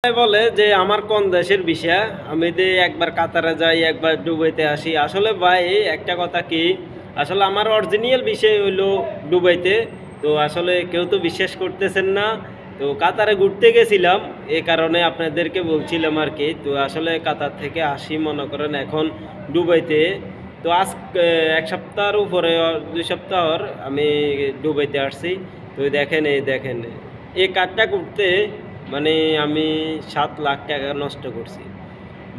বলে যে আমার কোন দেশের বিষয় আমি যে একবার কাতারে যাই একবার দুবাইতে আসি আসলে ভাই একটা কথা কি আসলে আমার অরিজিনাল বিষয় হইলো দুবাইতে। তো আসলে কেউ তো বিশ্বাস করতেছেন না। তো কাতারে ঘুরতে গেছিলাম এই কারণে আপনাদেরকে বলছিলাম আর কি। তো আসলে কাতার থেকে আসি মনে করেন এখন দুবাইতে। তো আজ এক সপ্তাহের উপরে 2 সপ্তাহর আমি দুবাইতে আসছি। তো দেখেন এই কাজটা করতে মানে আমি 7 লাখ টাকা নষ্ট করছি।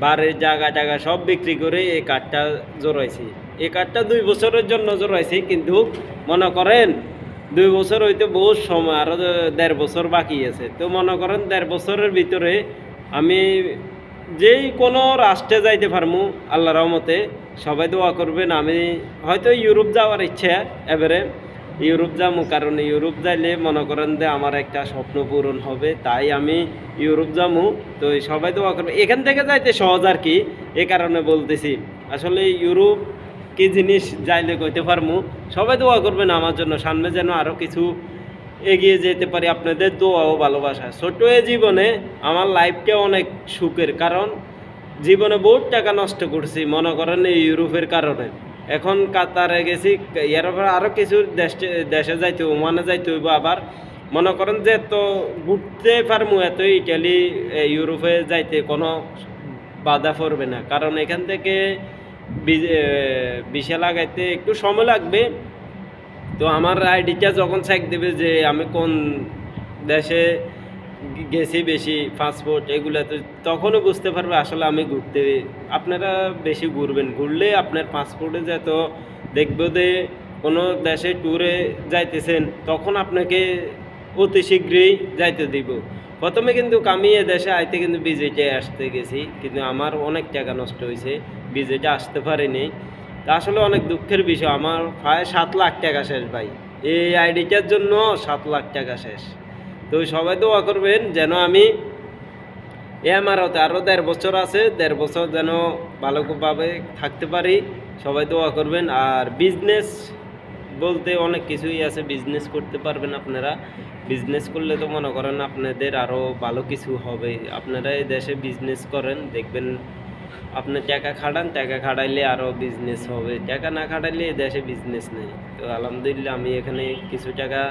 বাড়ির জায়গা সব বিক্রি করে এই কাঠটা জোড়াইছি। এই কাঠটা 2 বছরের জন্য জোড়াইছি, কিন্তু মনে করেন 2 বছর হইতে বহুত সময়, আরও 1.5 বছর বাকি আছে। তো মনে করেন 1.5 বছরের ভিতরে আমি যেই কোনো রাষ্ট্রে যাইতে পারমু আল্লাহ রহমতে। সবাই দোয়া করবেন। আমি হয়তো ইউরোপ যাওয়ার ইচ্ছা এবারে ইউরোপ যাবো, কারণ ইউরোপ যাইলে মনে করেন যে আমার একটা স্বপ্ন পূরণ হবে, তাই আমি ইউরোপ যাবো। তো সবাই দোয়া করবে, এখান থেকে যাইতে সহজ আর কি। এ কারণে বলতেছি আসলে ইউরোপ কি জিনিস যাইলে কইতে পারমু। সবাই দোয়া করবেন আমার জন্য, সামনে যেন আরও কিছু এগিয়ে যেতে পারি। আপনাদের দোয়া ও ভালোবাসা। ছোট এ জীবনে আমার লাইফটা অনেক সুখের, কারণ জীবনে বহুত টাকা নষ্ট করছি মনে করেন এই ইউরোপের কারণে। এখন কাতারে গেছি, এর পর আরও কিছু দেশে যাইতে ওমানে যাইতে হইব। আবার মনে করেন যে এত ঘুরতে পারমু, এত ইটালি ইউরোপে যাইতে কোনো বাধা পড়বে না, কারণ এখান থেকে ভিসা লাগাইতে একটু সময় লাগবে। তো আমার আইডিটা যখন চেক দেবে যে আমি কোন দেশে গেছি, বেশি পাসপোর্ট এগুলো, তো তখনও বুঝতে পারবে আসলে আমি ঘুরতে। আপনারা বেশি ঘুরবেন, ঘুরলে আপনার পাসপোর্টে যত দেখবে যে কোনো দেশে ট্যুরে যাইতেছেন, তখন আপনাকে অতি শীঘ্রই যাইতে দিব। প্রথমে কিন্তু আমি এ দেশে আইতে কিন্তু ভিজিটে আসতে গেছি, কিন্তু আমার অনেক টাকা নষ্ট হয়েছে, ভিজিটে আসতে পারিনি। তা আসলে অনেক দুঃখের বিষয়। আমার প্রায় 7 লাখ টাকা শেষ ভাই, এই আইডিটার জন্য 7 লাখ টাকা শেষ। তো সবাই দোয়া করবেন যেন আমি আমার হতে আরও 1.5 বছর আছে, 1.5 বছর যেন ভালোভাবে থাকতে পারি। সবাই দোয়া করবেন। আর বিজনেস বলতে অনেক কিছুই আছে, বিজনেস করতে পারবেন আপনারা। বিজনেস করলে তো মনে করেন আপনাদের আরও ভালো কিছু হবে। আপনারা এই দেশে বিজনেস করেন, দেখবেন আপনি টাকা খাটান, টাকা খাটাইলে আরও বিজনেস হবে, টাকা না খাটাইলে এই দেশে বিজনেস নেই। তো আলহামদুলিল্লাহ আমি এখানে কিছু টাকা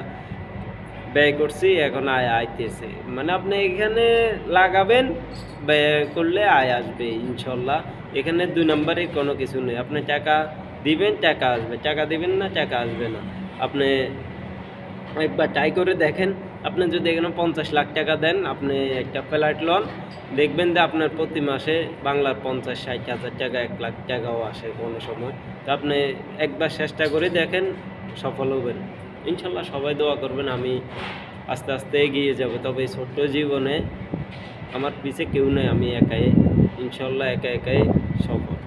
ব্যয় করছি, এখন আয় আইতেছে। মানে আপনি এখানে লাগাবেন, ব্যয় করলে আয় আসবে ইনশাল্লাহ। এখানে 2 নম্বরে কোনো কিছু নেই। আপনি টাকা দিবেন, টাকা আসবে, টাকা দিবেন না, টাকা আসবে না। আপনি একবার ট্রাই করে দেখেন। আপনি যদি এখানে 50 লাখ টাকা দেন, আপনি একটা ফ্ল্যাট লন, দেখবেন যে আপনার প্রতি মাসে বাংলার 50-60 হাজার টাকা, 1 লাখ টাকাও আসে কোনো সময়। তো আপনি একবার চেষ্টা করে দেখেন, সফল হবেন ইনশাল্লাহ। সবাই দোয়া করবেন, আমি আস্তে আস্তে এগিয়ে যাব। তবে এই ছোট্ট জীবনে আমার পিছে কেউ নেই, আমি একাই ইনশাল্লাহ, একা একাই সফল।